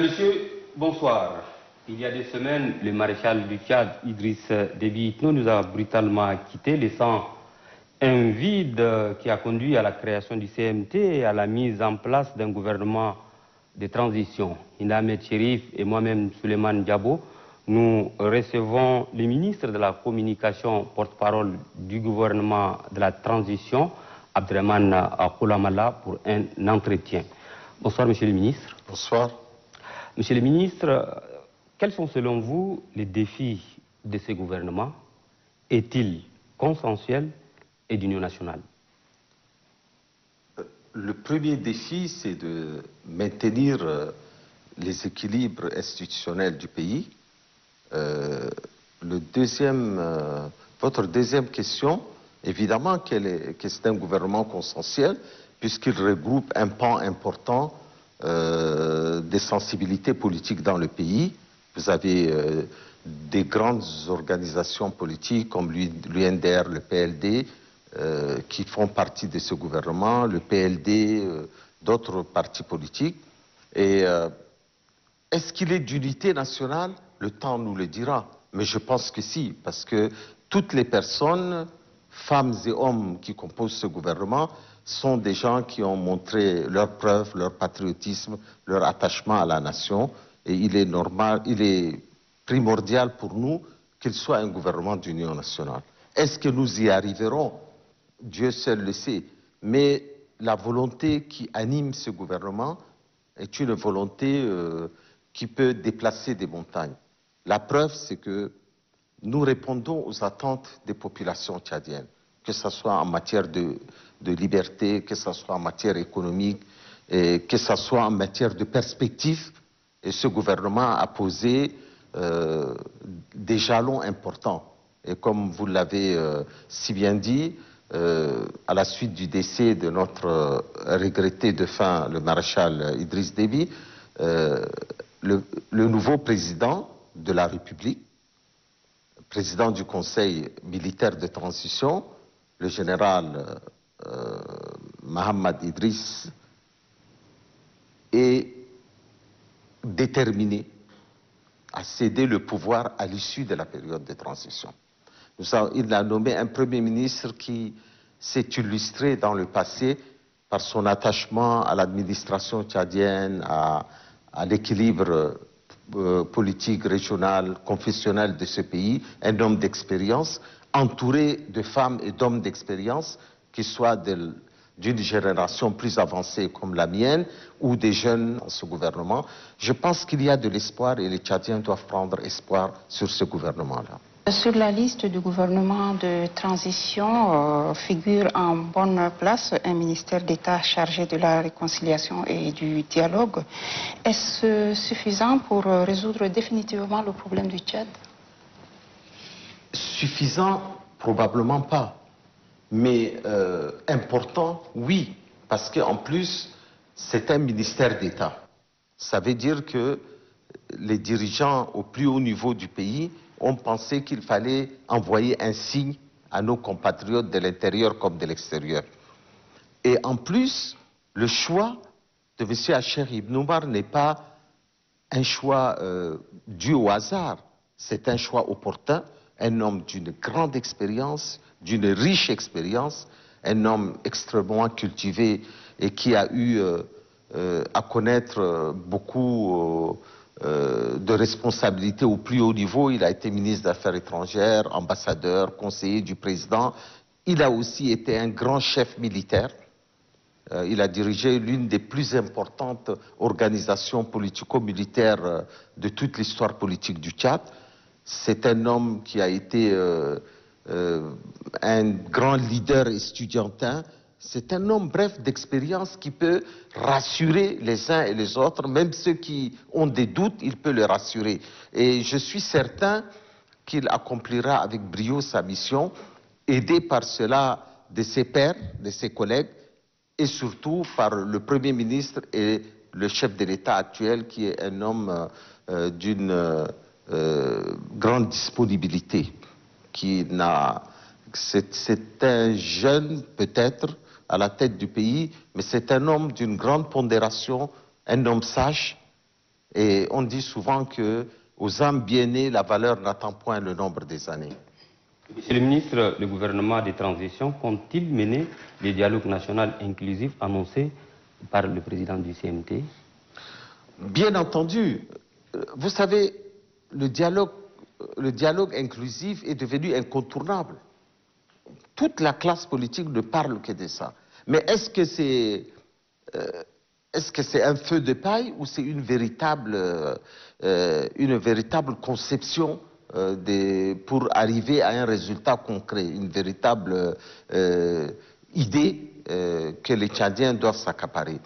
Mesdames, Messieurs, bonsoir. Il y a des semaines, le maréchal du Tchad, Idriss Déby Itno, nous a brutalement quittés, laissant un vide qui a conduit à la création du CMT et à la mise en place d'un gouvernement de transition. Ahmed Chérif et moi-même, Souleymane Diabo, nous recevons le ministre de la Communication, porte-parole du gouvernement de la transition, Abdrahmane Koulamala, pour un entretien. Bonsoir, monsieur le ministre. Bonsoir. Monsieur le ministre, quels sont selon vous les défis de ce gouvernement? Est-il consensuel et d'union nationale? Le premier défi, c'est de maintenir les équilibres institutionnels du pays. Votre deuxième question, évidemment que c'est un gouvernement consensuel, puisqu'il regroupe un pan important des sensibilités politiques dans le pays. Vous avez des grandes organisations politiques comme l'UNDR, le PLD, qui font partie de ce gouvernement, le PLD, d'autres partis politiques. Et est-ce qu'il est d'unité nationale? Le temps nous le dira. Mais je pense que si, parce que toutes les personnes, femmes et hommes qui composent ce gouvernement, sont des gens qui ont montré leur preuve, leur patriotisme, leur attachement à la nation. Et il est normal, il est primordial pour nous qu'il soit un gouvernement d'union nationale. Est-ce que nous y arriverons? Dieu seul le sait. Mais la volonté qui anime ce gouvernement est une volonté qui peut déplacer des montagnes. La preuve, c'est que nous répondons aux attentes des populations tchadiennes, que ce soit en matière de liberté, que ce soit en matière économique, et que ce soit en matière de perspective. Et ce gouvernement a posé des jalons importants. Et comme vous l'avez si bien dit, à la suite du décès de notre regretté défunt, le maréchal Idriss Déby, le nouveau président de la République, président du Conseil militaire de transition, le général Mohamed Idriss, est déterminé à céder le pouvoir à l'issue de la période de transition. Il a nommé un Premier ministre qui s'est illustré dans le passé par son attachement à l'administration tchadienne, à l'équilibre politique, régional, confessionnel de ce pays, un homme d'expérience, entouré de femmes et d'hommes d'expérience qui soient d'une génération plus avancée comme la mienne ou des jeunes dans ce gouvernement. Je pense qu'il y a de l'espoir et les Tchadiens doivent prendre espoir sur ce gouvernement-là. Sur la liste du gouvernement de transition figure en bonne place un ministère d'État chargé de la réconciliation et du dialogue. Est-ce suffisant pour résoudre définitivement le problème du Tchad? Suffisant, probablement pas. Mais important, oui. Parce qu'en plus, c'est un ministère d'État. Ça veut dire que les dirigeants au plus haut niveau du pays ont pensé qu'il fallait envoyer un signe à nos compatriotes de l'intérieur comme de l'extérieur. Et en plus, le choix de M. Hacher Ibn Omar n'est pas un choix dû au hasard. C'est un choix opportun, un homme d'une grande expérience, d'une riche expérience, un homme extrêmement cultivé et qui a eu à connaître beaucoup de responsabilités au plus haut niveau. Il a été ministre des Affaires étrangères, ambassadeur, conseiller du président. Il a aussi été un grand chef militaire. Il a dirigé l'une des plus importantes organisations politico-militaires de toute l'histoire politique du Tchad. C'est un homme qui a été un grand leader estudiantin. C'est un homme, bref, d'expérience qui peut rassurer les uns et les autres, même ceux qui ont des doutes, il peut les rassurer. Et je suis certain qu'il accomplira avec brio sa mission, aidé par cela de ses pairs, de ses collègues, et surtout par le Premier ministre et le chef de l'État actuel, qui est un homme d'une grande disponibilité, c'est un jeune, peut-être, à la tête du pays, mais c'est un homme d'une grande pondération, un homme sage, Et on dit souvent que aux âmes bien nées, la valeur n'attend point le nombre des années. Monsieur le ministre, le gouvernement de transition compte-t-il mener le dialogue national inclusif annoncé par le président du CMT? Bien entendu, vous savez, le dialogue inclusif est devenu incontournable. Toute la classe politique ne parle que de ça. Mais est-ce que c'est un feu de paille ou c'est une véritable conception pour arriver à un résultat concret, une véritable idée que les Tchadiens doivent s'accaparer?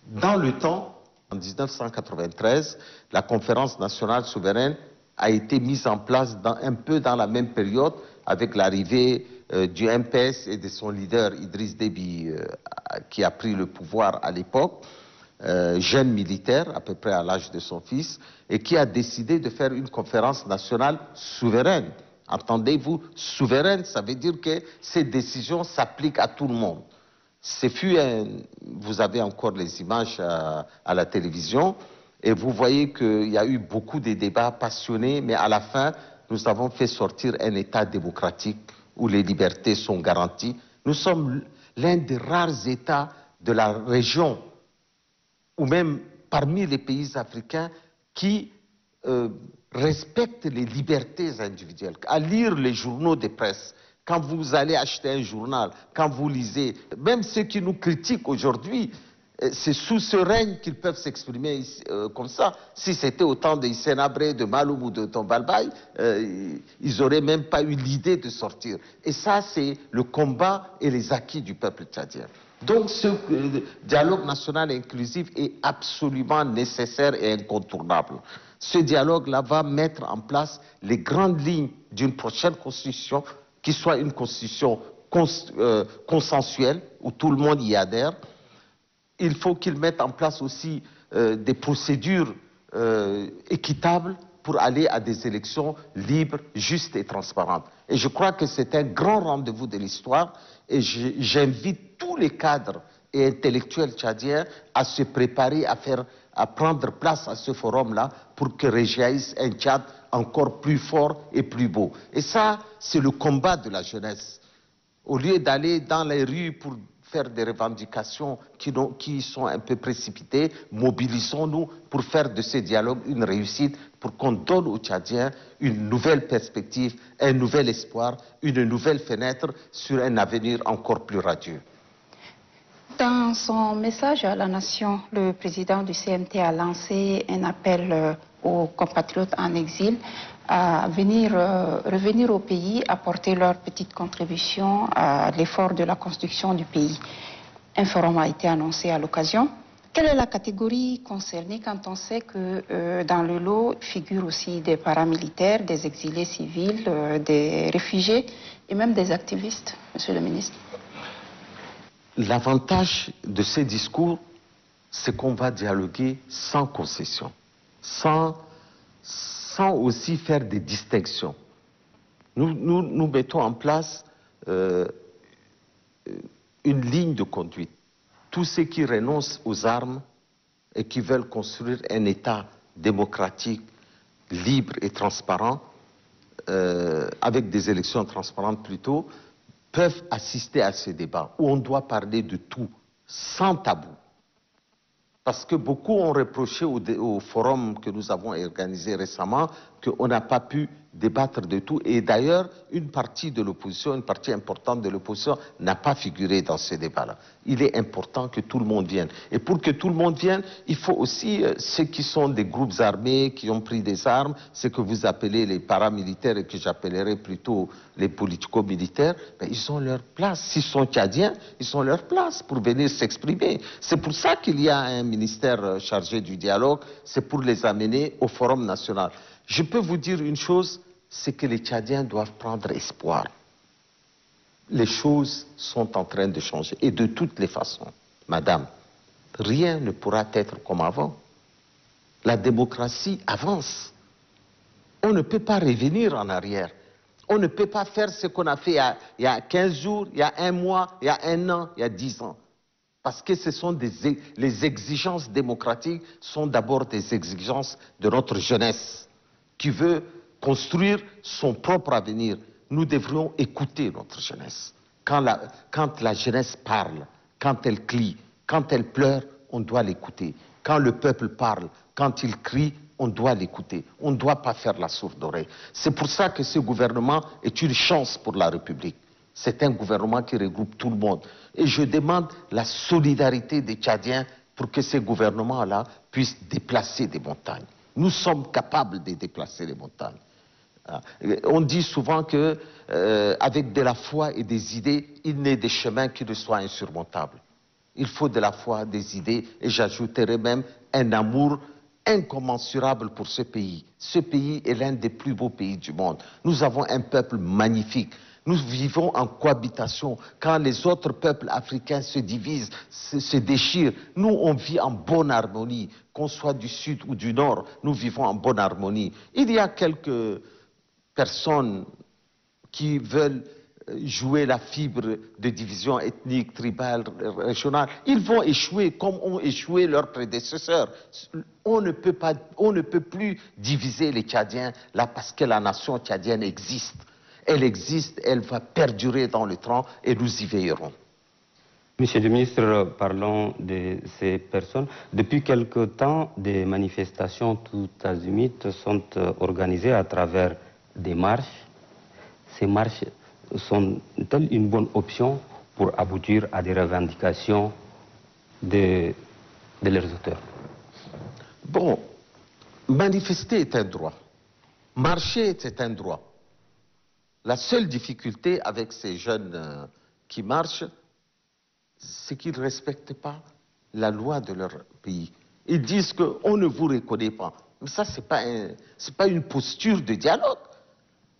Dans le temps, en 1993, la conférence nationale souveraine a été mise en place un peu dans la même période avec l'arrivée du MPS et de son leader Idriss Déby qui a pris le pouvoir à l'époque, jeune militaire à peu près à l'âge de son fils, et qui a décidé de faire une conférence nationale souveraine. Entendez-vous, souveraine, ça veut dire que ces décisions s'appliquent à tout le monde. Vous avez encore les images à la télévision et vous voyez qu'il y a eu beaucoup de débats passionnés, mais à la fin, nous avons fait sortir un État démocratique où les libertés sont garanties. Nous sommes l'un des rares États de la région, ou même parmi les pays africains, qui respectent les libertés individuelles. À lire les journaux de presse, quand vous allez acheter un journal, quand vous lisez, même ceux qui nous critiquent aujourd'hui, c'est sous ce règne qu'ils peuvent s'exprimer comme ça. Si c'était au temps de Hissène Habré, de Maloum ou de Tombalbaye, ils n'auraient même pas eu l'idée de sortir. Et ça, c'est le combat et les acquis du peuple tchadien. Donc ce dialogue national inclusif est absolument nécessaire et incontournable. Ce dialogue-là va mettre en place les grandes lignes d'une prochaine constitution qui soit une constitution consensuelle, où tout le monde y adhère. Il faut qu'il mette en place aussi des procédures équitables pour aller à des élections libres, justes et transparentes. Et je crois que c'est un grand rendez-vous de l'histoire et j'invite tous les cadres et intellectuels tchadiens à se préparer à prendre place à ce forum-là pour que réjaillisse un Tchad encore plus fort et plus beau. Et ça, c'est le combat de la jeunesse. Au lieu d'aller dans les rues pour faire des revendications qui sont un peu précipitées, mobilisons-nous pour faire de ce dialogue une réussite, pour qu'on donne aux Tchadiens une nouvelle perspective, un nouvel espoir, une nouvelle fenêtre sur un avenir encore plus radieux. Dans son message à la nation, le président du CMT a lancé un appel aux compatriotes en exil à revenir au pays, apporter leur petite contribution à l'effort de la construction du pays. Un forum a été annoncé à l'occasion. Quelle est la catégorie concernée quand on sait que dans le lot figurent aussi des paramilitaires, des exilés civils, des réfugiés et même des activistes, monsieur le ministre? L'avantage de ces discours, c'est qu'on va dialoguer sans concession, sans aussi faire des distinctions. Nous mettons en place une ligne de conduite. Tous ceux qui renoncent aux armes et qui veulent construire un État démocratique, libre et transparent, avec des élections transparentes plutôt, peuvent assister à ces débats où on doit parler de tout, sans tabou. Parce que beaucoup ont reproché au forum que nous avons organisé récemment qu'on n'a pas pu débattre de tout. Et d'ailleurs, une partie de l'opposition, une partie importante de l'opposition n'a pas figuré dans ce débat-là. Il est important que tout le monde vienne. Et pour que tout le monde vienne, il faut aussi ceux qui sont des groupes armés, qui ont pris des armes, ce que vous appelez les paramilitaires et que j'appellerais plutôt les politico-militaires, ben, ils ont leur place. S'ils sont tchadiens, ils ont leur place pour venir s'exprimer. C'est pour ça qu'il y a un ministère chargé du dialogue, c'est pour les amener au Forum national. Je peux vous dire une chose, c'est que les Tchadiens doivent prendre espoir. Les choses sont en train de changer. Et de toutes les façons, madame, rien ne pourra être comme avant. La démocratie avance. On ne peut pas revenir en arrière. On ne peut pas faire ce qu'on a fait il y a 15 jours, il y a un mois, il y a un an, il y a 10 ans. parce que ce sont les exigences démocratiques sont d'abord des exigences de notre jeunesse qui veut construire son propre avenir. Nous devrions écouter notre jeunesse. Quand la jeunesse parle, quand elle crie, quand elle pleure, on doit l'écouter. Quand le peuple parle, quand il crie, on doit l'écouter. On ne doit pas faire la sourde oreille. C'est pour ça que ce gouvernement est une chance pour la République. C'est un gouvernement qui regroupe tout le monde. Et je demande la solidarité des Tchadiens pour que ce gouvernement-là puisse déplacer des montagnes. Nous sommes capables de déplacer les montagnes. On dit souvent que avec de la foi et des idées, il n'est des chemins qui ne soient insurmontables. Il faut de la foi, des idées, et j'ajouterai même un amour incommensurable pour ce pays. Ce pays est l'un des plus beaux pays du monde. Nous avons un peuple magnifique. Nous vivons en cohabitation. Quand les autres peuples africains se divisent, se déchirent, nous on vit en bonne harmonie. Qu'on soit du sud ou du nord, nous vivons en bonne harmonie. Il y a quelques personnes qui veulent jouer la fibre de division ethnique, tribale, régionale. Ils vont échouer comme ont échoué leurs prédécesseurs. On ne peut plus diviser les Tchadiens là parce que la nation tchadienne existe. Elle existe, elle va perdurer dans le temps et nous y veillerons. Monsieur le ministre, parlons de ces personnes. Depuis quelque temps, des manifestations tout azimuts sont organisées à travers des marches. Ces marches sont-elles une bonne option pour aboutir à des revendications de leurs auteurs? Bon, manifester est un droit. Marcher est un droit. La seule difficulté avec ces jeunes qui marchent, c'est qu'ils ne respectent pas la loi de leur pays. Ils disent qu'on ne vous reconnaît pas. Mais ça, ce n'est pas une posture de dialogue.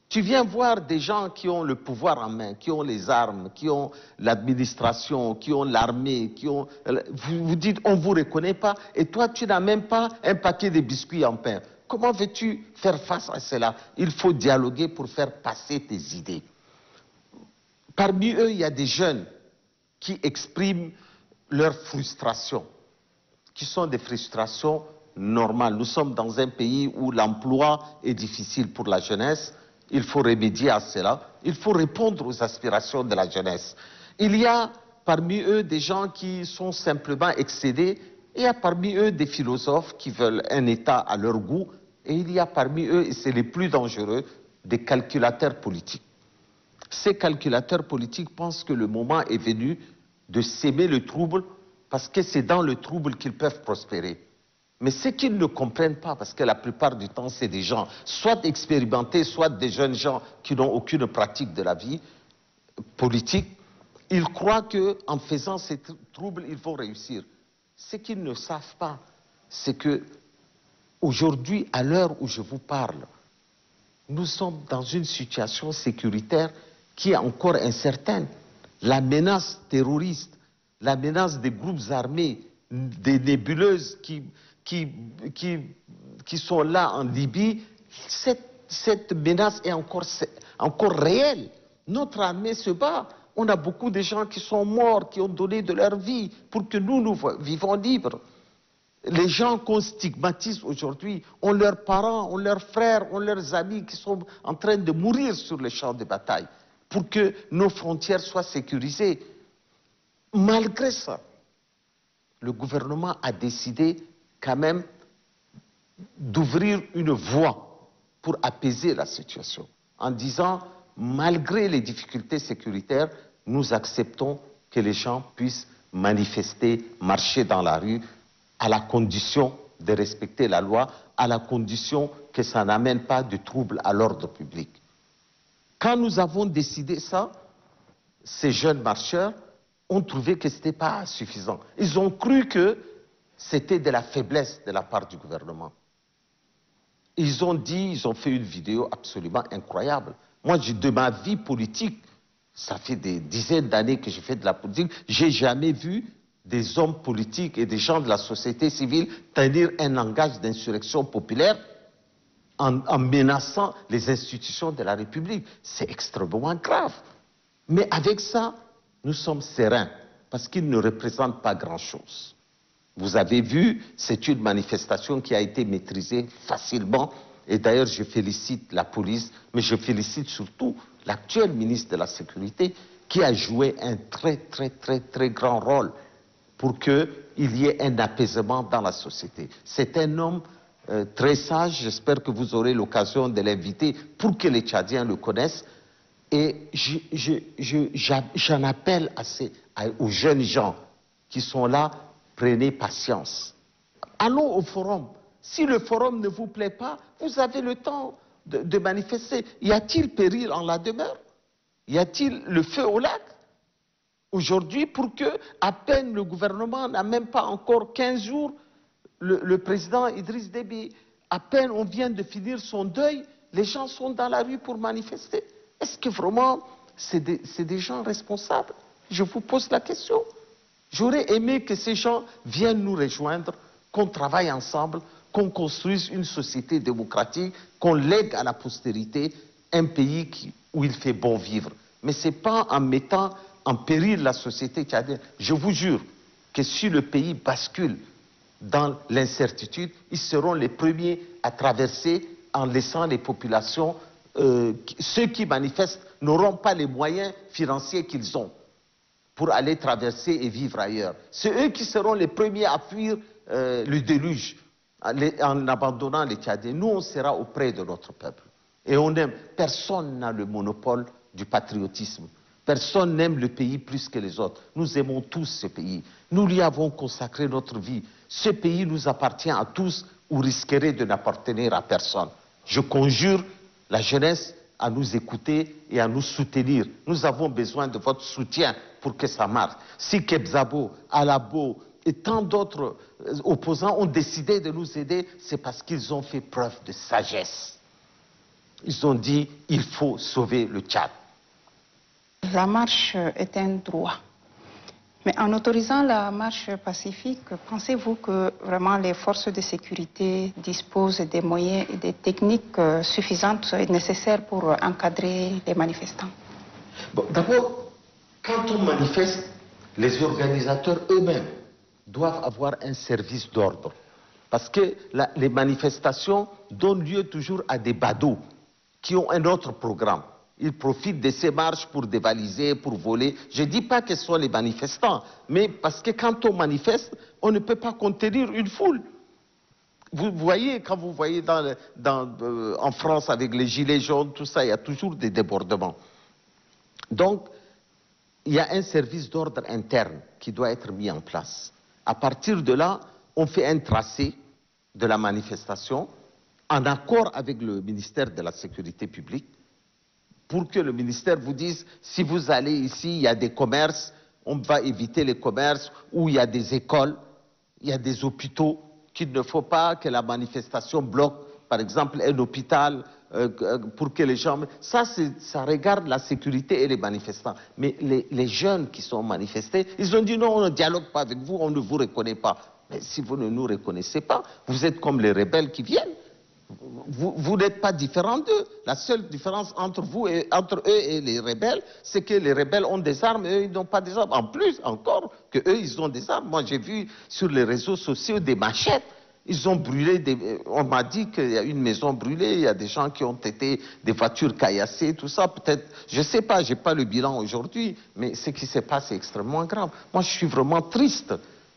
Tu viens voir des gens qui ont le pouvoir en main, qui ont les armes, qui ont l'administration, qui ont l'armée, vous dites on ne vous reconnaît pas, et toi tu n'as même pas un paquet de biscuits en pain. Comment veux-tu faire face à cela? Il faut dialoguer pour faire passer tes idées. Parmi eux, il y a des jeunes qui expriment leur frustration, qui sont des frustrations normales. Nous sommes dans un pays où l'emploi est difficile pour la jeunesse. Il faut remédier à cela. Il faut répondre aux aspirations de la jeunesse. Il y a parmi eux des gens qui sont simplement excédés. Il y a parmi eux des philosophes qui veulent un État à leur goût. Et il y a parmi eux, et c'est les plus dangereux, des calculateurs politiques. Ces calculateurs politiques pensent que le moment est venu de s'aimer le trouble parce que c'est dans le trouble qu'ils peuvent prospérer. Mais ce qu'ils ne comprennent pas, parce que la plupart du temps, c'est des gens soit expérimentés, soit des jeunes gens qui n'ont aucune pratique de la vie politique, ils croient qu'en faisant ces troubles, ils vont réussir. Ce qu'ils ne savent pas, c'est que aujourd'hui, à l'heure où je vous parle, nous sommes dans une situation sécuritaire qui est encore incertaine. La menace terroriste, la menace des groupes armés, des nébuleuses qui sont là en Libye, cette menace est encore réelle. Notre armée se bat. On a beaucoup de gens qui sont morts, qui ont donné de leur vie pour que nous vivons libres. Les gens qu'on stigmatise aujourd'hui ont leurs parents, ont leurs frères, ont leurs amis qui sont en train de mourir sur les champs de bataille pour que nos frontières soient sécurisées. Malgré ça, le gouvernement a décidé quand même d'ouvrir une voie pour apaiser la situation en disant, malgré les difficultés sécuritaires, nous acceptons que les gens puissent manifester, marcher dans la rue, à la condition de respecter la loi, à la condition que ça n'amène pas de troubles à l'ordre public. Quand nous avons décidé ça, ces jeunes marcheurs ont trouvé que ce n'était pas suffisant. Ils ont cru que c'était de la faiblesse de la part du gouvernement. Ils ont fait une vidéo absolument incroyable. Moi, de ma vie politique, ça fait des dizaines d'années que je fais de la politique, j'ai jamais vu des hommes politiques et des gens de la société civile tenir un langage d'insurrection populaire en menaçant les institutions de la République. C'est extrêmement grave. Mais avec ça, nous sommes sereins. parce qu'ils ne représentent pas grand-chose. Vous avez vu, c'est une manifestation qui a été maîtrisée facilement. Et d'ailleurs, je félicite la police, mais je félicite surtout l'actuel ministre de la Sécurité qui a joué un très grand rôle pour qu'il y ait un apaisement dans la société. C'est un homme très sage, j'espère que vous aurez l'occasion de l'inviter pour que les Tchadiens le connaissent. Et j'en appelle aux jeunes gens qui sont là, prenez patience. Allons au forum. Si le forum ne vous plaît pas, vous avez le temps de manifester. Y a-t-il péril en la demeure? Y a-t-il le feu au lac? Aujourd'hui, pour que, à peine le gouvernement n'a même pas encore 15 jours, le président Idriss Déby, à peine on vient de finir son deuil, les gens sont dans la rue pour manifester. Est-ce que vraiment c'est des gens responsables? Je vous pose la question. J'aurais aimé que ces gens viennent nous rejoindre, qu'on travaille ensemble, qu'on construise une société démocratique, qu'on lègue à la postérité un pays où il fait bon vivre. Mais ce n'est pas en mettant en péril la société tchadienne. Je vous jure que si le pays bascule dans l'incertitude, ils seront les premiers à traverser en laissant les populations. Ceux qui manifestent n'auront pas les moyens financiers qu'ils ont pour aller traverser et vivre ailleurs. C'est eux qui seront les premiers à fuir le déluge en abandonnant les Tchadiens. Nous, on sera auprès de notre peuple. Et on aime. Personne n'a le monopole du patriotisme. Personne n'aime le pays plus que les autres. Nous aimons tous ce pays. Nous lui avons consacré notre vie. Ce pays nous appartient à tous ou risquerait de n'appartenir à personne. Je conjure la jeunesse à nous écouter et à nous soutenir. Nous avons besoin de votre soutien pour que ça marche. Si Kebzabo, Alabo et tant d'autres opposants ont décidé de nous aider, c'est parce qu'ils ont fait preuve de sagesse. Ils ont dit, il faut sauver le Tchad. La marche est un droit. Mais en autorisant la marche pacifique, pensez-vous que vraiment les forces de sécurité disposent des moyens et des techniques suffisantes et nécessaires pour encadrer les manifestants? Bon, d'abord, quand on manifeste, les organisateurs eux-mêmes doivent avoir un service d'ordre. Parce que les manifestations donnent lieu toujours à des badauds qui ont un autre programme. Ils profitent de ces marches pour dévaliser, pour voler. Je ne dis pas que ce sont les manifestants, mais parce que quand on manifeste, on ne peut pas contenir une foule. Vous voyez, quand vous voyez en France avec les gilets jaunes, tout ça, il y a toujours des débordements. Donc, il y a un service d'ordre interne qui doit être mis en place. À partir de là, on fait un tracé de la manifestation en accord avec le ministère de la Sécurité publique, pour que le ministère vous dise, si vous allez ici, il y a des commerces, on va éviter les commerces, ou il y a des écoles, il y a des hôpitaux, qu'il ne faut pas que la manifestation bloque, par exemple, un hôpital, pour que les gens... Ça regarde la sécurité et les manifestants. Mais les jeunes qui sont manifestés, ils ont dit non, on ne dialogue pas avec vous, on ne vous reconnaît pas. Mais si vous ne nous reconnaissez pas, vous êtes comme les rebelles qui viennent. Vous n'êtes pas différents d'eux. La seule différence entre eux et les rebelles, c'est que les rebelles ont des armes et eux, ils n'ont pas des armes. En plus, encore, que eux, ils ont des armes. Moi, j'ai vu sur les réseaux sociaux des machettes. Ils ont brûlé on m'a dit qu'il y a une maison brûlée, il y a des gens qui ont été, des voitures caillassées, tout ça. Peut-être, je ne sais pas, je n'ai pas le bilan aujourd'hui, mais ce qui se passe est extrêmement grave. Moi, je suis vraiment triste.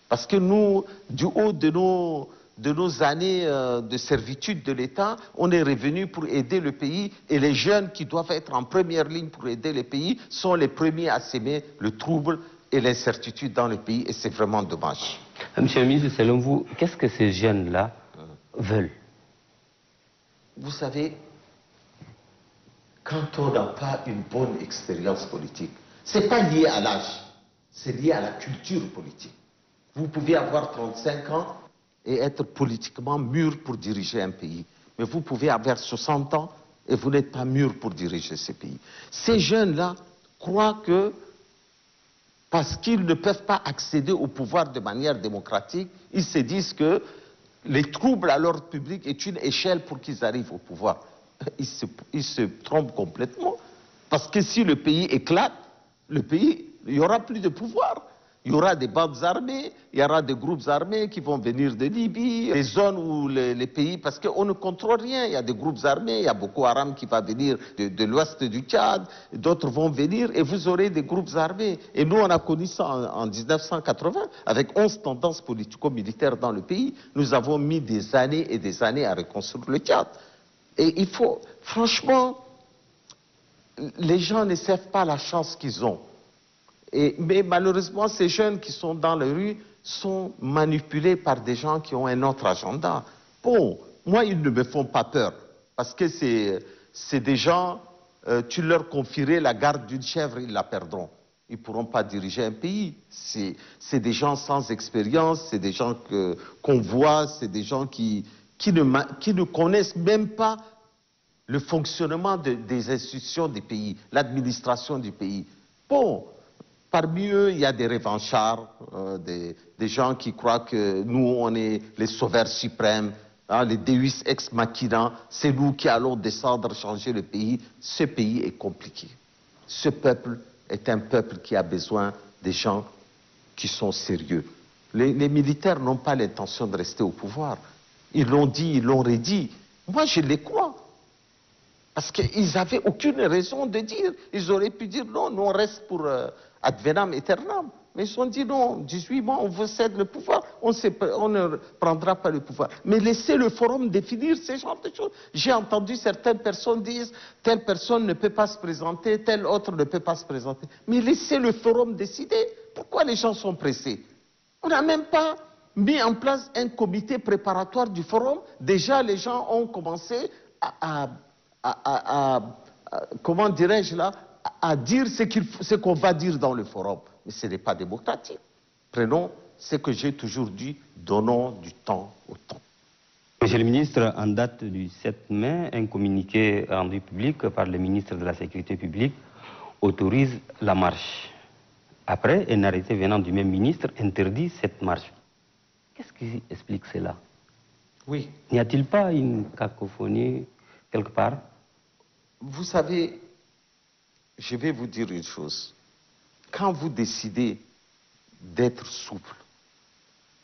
Parce que nous, du haut de nos années de servitude de l'État, on est revenu pour aider le pays et les jeunes qui doivent être en première ligne pour aider le pays sont les premiers à s'aimer le trouble et l'incertitude dans le pays et c'est vraiment dommage. Monsieur le ministre, selon vous, qu'est-ce que ces jeunes-là veulent? Vous savez, quand on n'a pas une bonne expérience politique, ce n'est pas lié à l'âge, c'est lié à la culture politique. Vous pouvez avoir 35 ans et être politiquement mûr pour diriger un pays. Mais vous pouvez avoir 60 ans et vous n'êtes pas mûr pour diriger ce pays. Ces jeunes-là croient que, parce qu'ils ne peuvent pas accéder au pouvoir de manière démocratique, ils se disent que les troubles à l'ordre public est une échelle pour qu'ils arrivent au pouvoir. Ils se trompent complètement. Parce que si le pays éclate, il n'y aura plus de pouvoir. Il y aura des bandes armées, il y aura des groupes armés qui vont venir de Libye, des zones où les pays, parce qu'on ne contrôle rien, il y a des groupes armés, il y a Boko Haram qui va venir de l'ouest du Tchad, d'autres vont venir et vous aurez des groupes armés. Et nous, on a connu ça en 1980, avec 11 tendances politico-militaires dans le pays. Nous avons mis des années et des années à reconstruire le Tchad. Et il faut, franchement, les gens ne savent pas la chance qu'ils ont. Mais malheureusement, ces jeunes qui sont dans la rue sont manipulés par des gens qui ont un autre agenda. Bon, moi, ils ne me font pas peur, parce que c'est des gens, tu leur confierais la garde d'une chèvre, ils la perdront. Ils ne pourront pas diriger un pays. C'est des gens sans expérience, c'est des gens qu'on voit, c'est des gens qui ne connaissent même pas le fonctionnement des institutions du pays, l'administration du pays. Bon, parmi eux, il y a des revanchards, des gens qui croient que nous, on est les sauveurs suprêmes, hein, les Deus ex machina, c'est nous qui allons descendre, changer le pays. Ce pays est compliqué. Ce peuple est un peuple qui a besoin des gens qui sont sérieux. Les militaires n'ont pas l'intention de rester au pouvoir. Ils l'ont dit, ils l'ont redit. Moi, je les crois. Parce qu'ils n'avaient aucune raison de dire. Ils auraient pu dire non, nous on reste pour ad venam aeternam. Mais ils ont dit non, 18 mois, on vous cède le pouvoir, on ne prendra pas le pouvoir. Mais laissez le forum définir ces genres de choses. J'ai entendu certaines personnes dire telle personne ne peut pas se présenter, telle autre ne peut pas se présenter. Mais laissez le forum décider. Pourquoi les gens sont pressés? On n'a même pas mis en place un comité préparatoire du forum. Déjà, les gens ont commencé comment dirais-je là, à dire ce qu'on va dire dans le forum. Mais ce n'est pas démocratique. Prenons ce que j'ai toujours dit, donnons du temps au temps. Monsieur le ministre, en date du 7 mai, un communiqué rendu public par le ministre de la Sécurité publique autorise la marche. Après, un arrêté venant du même ministre interdit cette marche. Qu'est-ce qui explique cela? Oui. N'y a-t-il pas une cacophonie quelque part? Vous savez, je vais vous dire une chose. Quand vous décidez d'être souple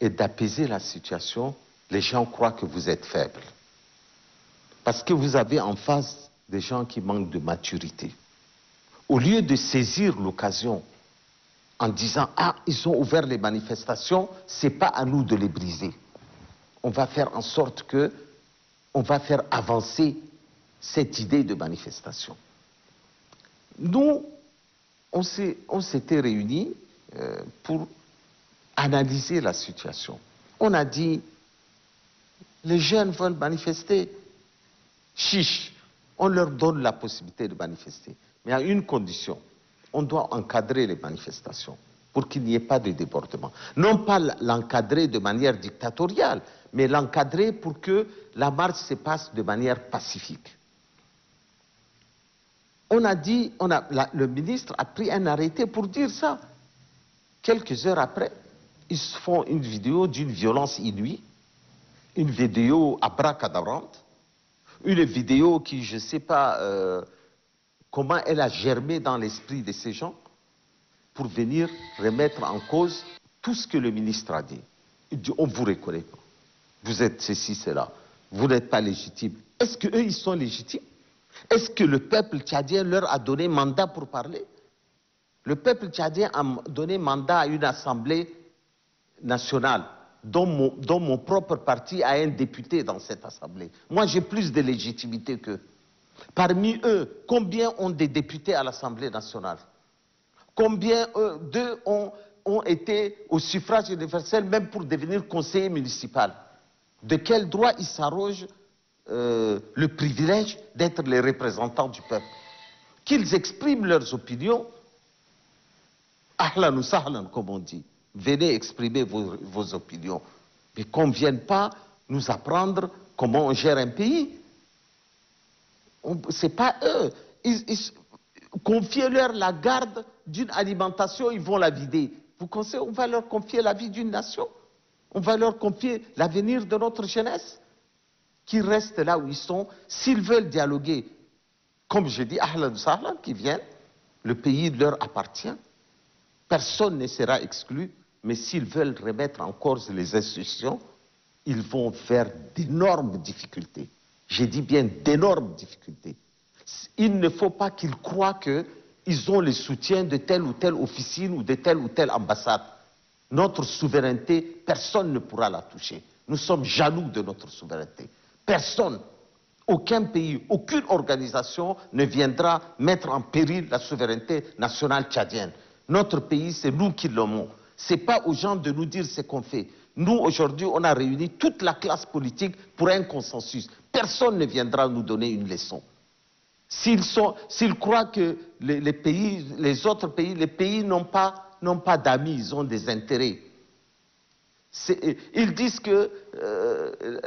et d'apaiser la situation, les gens croient que vous êtes faible. Parce que vous avez en face des gens qui manquent de maturité. Au lieu de saisir l'occasion en disant « Ah, ils ont ouvert les manifestations, c'est pas à nous de les briser. » On va faire en sorte que on va faire avancer cette idée de manifestation. Nous, on s'était réunis pour analyser la situation. On a dit, les jeunes veulent manifester, chiche, on leur donne la possibilité de manifester. Mais à une condition, on doit encadrer les manifestations pour qu'il n'y ait pas de débordement. Non pas l'encadrer de manière dictatoriale, mais l'encadrer pour que la marche se passe de manière pacifique. On a dit, le ministre a pris un arrêté pour dire ça. Quelques heures après, ils se font une vidéo d'une violence inouïe, une vidéo abracadabrante, une vidéo qui, je ne sais pas comment elle a germé dans l'esprit de ces gens pour venir remettre en cause tout ce que le ministre a dit. Il dit, on ne vous reconnaît pas. Vous êtes ceci, cela. Vous n'êtes pas légitime. Est-ce qu'eux, ils sont légitimes? Est-ce que le peuple tchadien leur a donné mandat pour parler? Le peuple tchadien a donné mandat à une assemblée nationale dont mon propre parti a un député dans cette assemblée. Moi, j'ai plus de légitimité qu'eux. Parmi eux, combien ont des députés à l'Assemblée nationale? Combien d'eux ont été au suffrage universel même pour devenir conseiller municipal? De quel droit ils s'arrogent le privilège d'être les représentants du peuple? Qu'ils expriment leurs opinions, ahlan ou sahlan, comme on dit. Venez exprimer vos opinions. Mais qu'on ne vienne pas nous apprendre comment on gère un pays. Ce n'est pas eux. Confiez-leur la garde d'une alimentation, ils vont la vider. Vous pensez on va leur confier la vie d'une nation? On va leur confier l'avenir de notre jeunesse? Qu'ils restent là où ils sont. S'ils veulent dialoguer, comme je dis, ahlan sahlan, qu'ils viennent. Le pays leur appartient. Personne ne sera exclu, mais s'ils veulent remettre en cause les institutions, ils vont faire d'énormes difficultés. J'ai dit bien d'énormes difficultés. Il ne faut pas qu'ils croient qu'ils ont le soutien de telle ou telle officine ou de telle ou telle ambassade. Notre souveraineté, personne ne pourra la toucher. Nous sommes jaloux de notre souveraineté. Personne, aucun pays, aucune organisation ne viendra mettre en péril la souveraineté nationale tchadienne. Notre pays, c'est nous qui l'aimons. Ce n'est pas aux gens de nous dire ce qu'on fait. Nous, aujourd'hui, on a réuni toute la classe politique pour un consensus. Personne ne viendra nous donner une leçon. S'ils croient que les autres pays, les pays n'ont pas d'amis, ils ont des intérêts. Ils disent que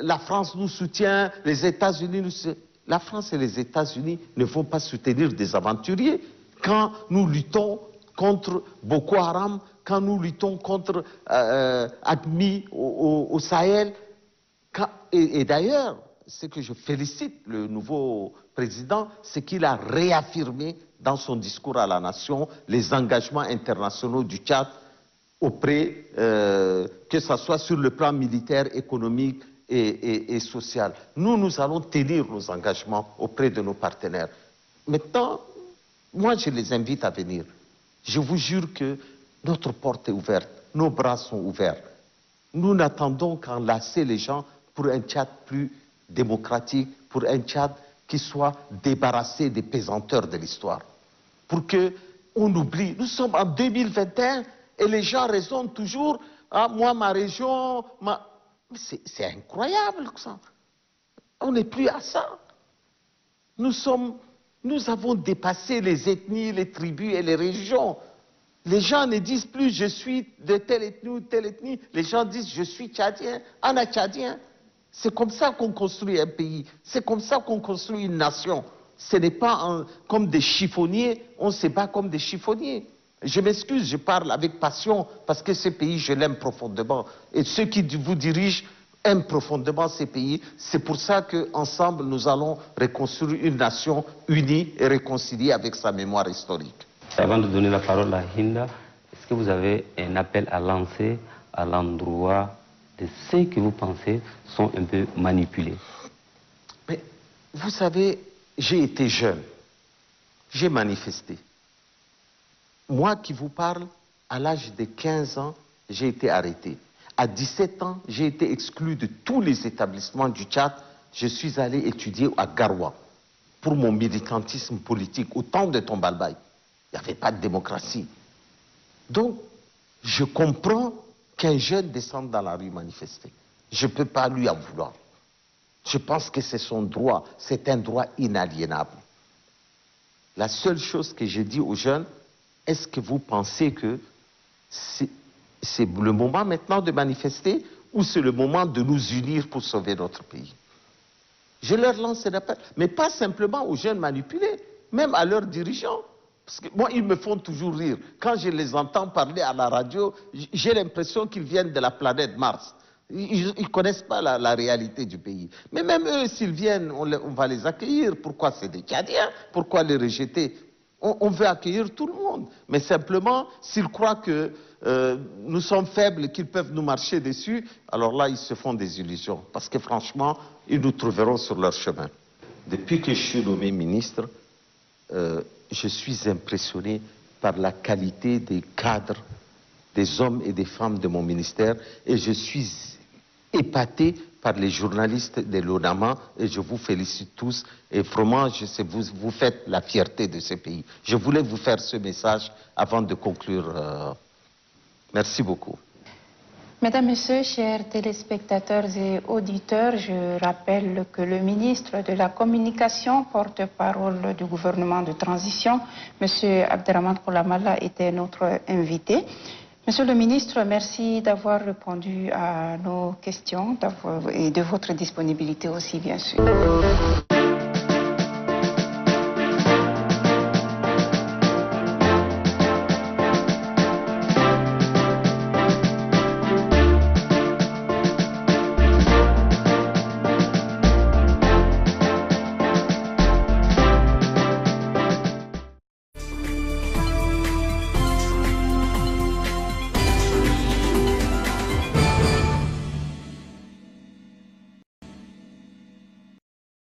la France nous soutient, les États-Unis nous soutiennent. La France et les États-Unis ne vont pas soutenir des aventuriers. Quand nous luttons contre Boko Haram, quand nous luttons contre AQMI au Sahel, et d'ailleurs, ce que je félicite le nouveau président, c'est qu'il a réaffirmé dans son discours à la nation les engagements internationaux du Tchad auprès, que ce soit sur le plan militaire, économique et social. Nous allons tenir nos engagements auprès de nos partenaires. Maintenant, moi je les invite à venir. Je vous jure que notre porte est ouverte, nos bras sont ouverts. Nous n'attendons qu'enlacer les gens pour un Tchad plus démocratique, pour un Tchad qui soit débarrassé des pesanteurs de l'histoire. Pour qu'on oublie, nous sommes en 2021 et les gens raisonnent toujours, ah, moi ma région, c'est incroyable ça. On n'est plus à ça. Nous avons dépassé les ethnies, les tribus et les régions. Les gens ne disent plus je suis de telle ethnie ou telle ethnie. Les gens disent je suis tchadien, ana-tchadien. C'est comme ça qu'on construit un pays. C'est comme ça qu'on construit une nation. Ce n'est pas comme des chiffonniers. On ne se bat comme des chiffonniers. Je m'excuse, je parle avec passion parce que ce pays, je l'aime profondément. Et ceux qui vous dirigent aiment profondément ces pays. C'est pour ça qu'ensemble, nous allons reconstruire une nation unie et réconciliée avec sa mémoire historique. Avant de donner la parole à Hinda, est-ce que vous avez un appel à lancer à l'endroit de ceux que vous pensez sont un peu manipulés? Mais vous savez, j'ai été jeune, j'ai manifesté. Moi qui vous parle, à l'âge de 15 ans, j'ai été arrêté. À 17 ans, j'ai été exclu de tous les établissements du Tchad. Je suis allé étudier à Garoua pour mon militantisme politique au temps de Tombalbaye. Il n'y avait pas de démocratie. Donc, je comprends qu'un jeune descende dans la rue manifester. Je ne peux pas lui en vouloir. Je pense que c'est son droit, c'est un droit inaliénable. La seule chose que je dis aux jeunes, est-ce que vous pensez que c'est le moment maintenant de manifester ou c'est le moment de nous unir pour sauver notre pays? Je leur lance un appel, mais pas simplement aux jeunes manipulés, même à leurs dirigeants. Parce que moi, ils me font toujours rire. Quand je les entends parler à la radio, j'ai l'impression qu'ils viennent de la planète Mars. Ils ne connaissent pas la réalité du pays. Mais même eux, s'ils viennent, on va les accueillir. Pourquoi c'est des Tchadiens? Pourquoi les rejeter? On veut accueillir tout le monde. Mais simplement, s'ils croient que nous sommes faibles et qu'ils peuvent nous marcher dessus, alors là, ils se font des illusions. Parce que franchement, ils nous trouveront sur leur chemin. Depuis que je suis nommé ministre, je suis impressionné par la qualité des cadres, des hommes et des femmes de mon ministère, et je suis épaté par les journalistes de l'ONAMA, et je vous félicite tous, et vraiment, vous faites la fierté de ce pays. Je voulais vous faire ce message avant de conclure. Merci beaucoup. Mesdames, Messieurs, chers téléspectateurs et auditeurs, je rappelle que le ministre de la Communication, porte-parole du gouvernement de transition, M. Abderrahmane Koulamalla, était notre invité. Monsieur le ministre, merci d'avoir répondu à nos questions et de votre disponibilité aussi, bien sûr.